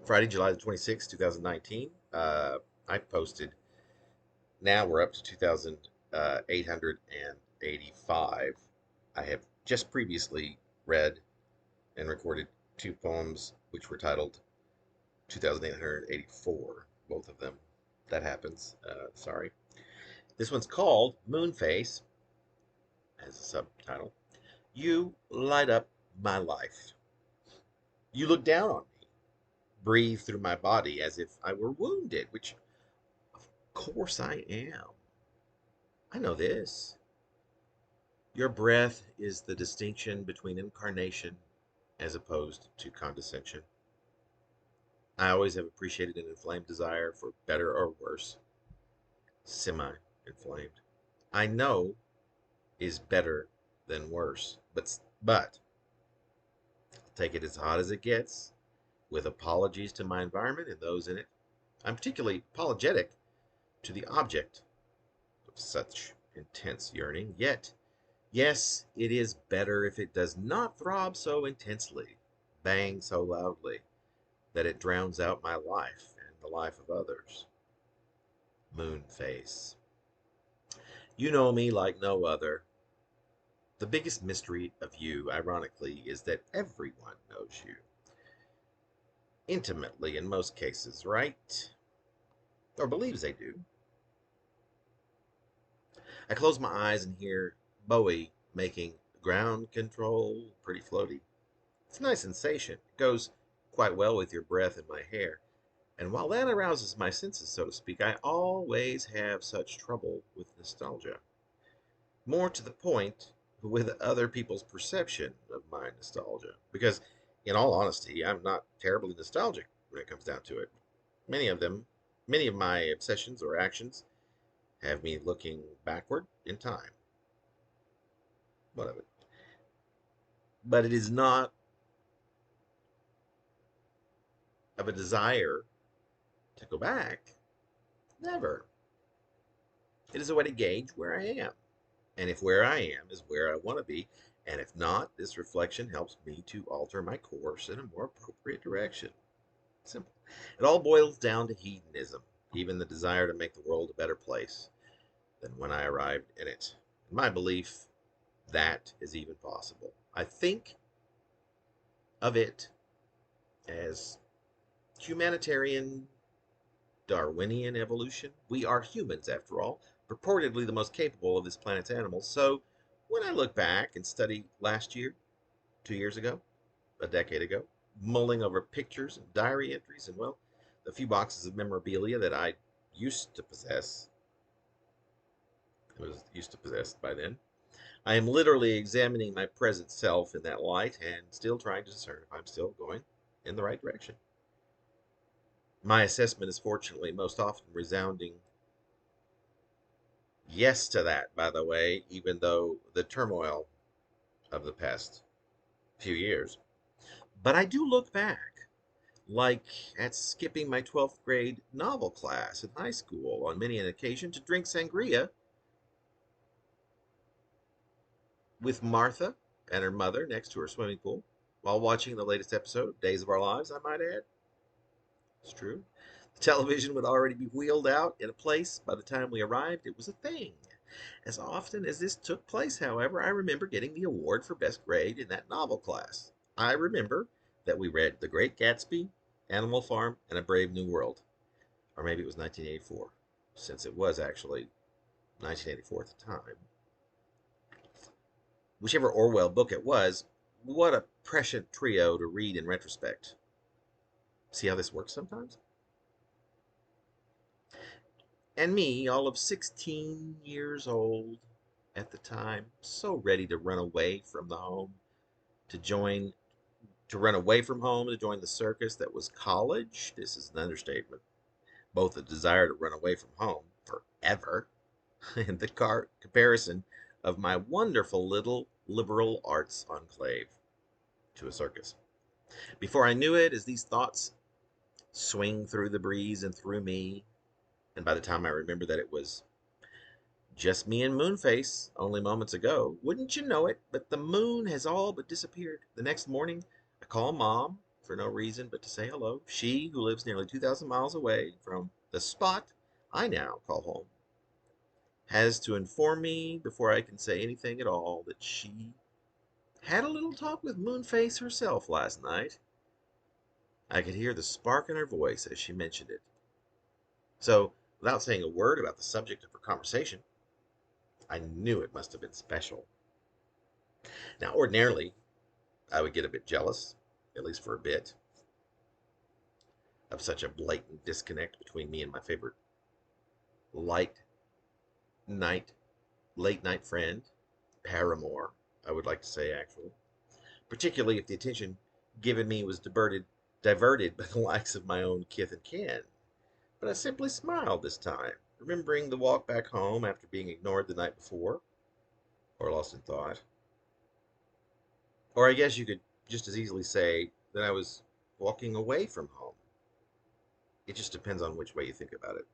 Friday, July the 26th, 2019. I posted, now we're up to 2,885. I have just previously read and recorded two poems which were titled 2,884, both of them. That happens. Sorry. This one's called Moonface, as a subtitle. You light up my life. You look down on me, breathe through my body as if I were wounded, which of course I am. I know this. Your breath is the distinction between incarnation as opposed to condescension. I always have appreciated an inflamed desire for better or worse, semi inflamed. I know is better than worse, but I'll take it as hot as it gets, with apologies to my environment and those in it. I'm particularly apologetic to the object of such intense yearning, yet, yes, it is better if it does not throb so intensely, bang so loudly, that it drowns out my life and the life of others. Moonface. You know me like no other. The biggest mystery of you, ironically, is that everyone knows you. Intimately, in most cases, right? Or believes they do. I close my eyes and hear Bowie making ground control pretty floaty. It's a nice sensation. It goes quite well with your breath and my hair. And while that arouses my senses, so to speak, I always have such trouble with nostalgia. More to the point, with other people's perception of my nostalgia. Because, in all honesty, I'm not terribly nostalgic when it comes down to it. Many of them, many of my obsessions or actions have me looking backward in time. What of it? But it is not of a desire to go back. Never. It is a way to gauge where I am. And if where I am is where I want to be, and if not, this reflection helps me to alter my course in a more appropriate direction. Simple. It all boils down to hedonism, even the desire to make the world a better place than when I arrived in it. In my belief, that is even possible. I think of it as humanitarian Darwinian evolution. We are humans, after all, purportedly the most capable of this planet's animals. So when I look back and study last year, 2 years ago, a decade ago, mulling over pictures and diary entries and, well, the few boxes of memorabilia that I used to possess, was used to possess by then, I am literally examining my present self in that light and still trying to discern if I'm still going in the right direction. My assessment is fortunately most often resounding yes to that, by the way, even though the turmoil of the past few years. But I do look back, like at skipping my 12th grade novel class in high school on many an occasion to drink sangria with Martha and her mother next to her swimming pool while watching the latest episode of Days of Our Lives, I might add. It's true. The television would already be wheeled out in a place by the time we arrived. It was a thing. As often as this took place, however, I remember getting the award for best grade in that novel class. I remember that we read The Great Gatsby, Animal Farm, and A Brave New World. Or maybe it was 1984, since it was actually 1984 at the time. Whichever Orwell book it was, what a prescient trio to read in retrospect. See how this works sometimes? And me, all of 16 years old at the time, so ready to run away from the home, to join, to run away from home, to join the circus that was college. This is an understatement. Both the desire to run away from home forever and the comparison of my wonderful little liberal arts enclave to a circus. Before I knew it, as these thoughts swing through the breeze and through me, and by the time I remember that it was just me and Moonface only moments ago, wouldn't you know it, but the moon has all but disappeared. The next morning, I call Mom for no reason but to say hello. She, who lives nearly 2,000 miles away from the spot I now call home, has to inform me before I can say anything at all that she had a little talk with Moonface herself last night. I could hear the spark in her voice as she mentioned it. So, without saying a word about the subject of her conversation, I knew it must have been special. Now, ordinarily, I would get a bit jealous, at least for a bit, of such a blatant disconnect between me and my favorite light night, late night friend, paramour, I would like to say, actually. Particularly if the attention given me was diverted by the likes of my own kith and kin. But I simply smiled this time, remembering the walk back home after being ignored the night before, or lost in thought. Or I guess you could just as easily say that I was walking away from home. It just depends on which way you think about it.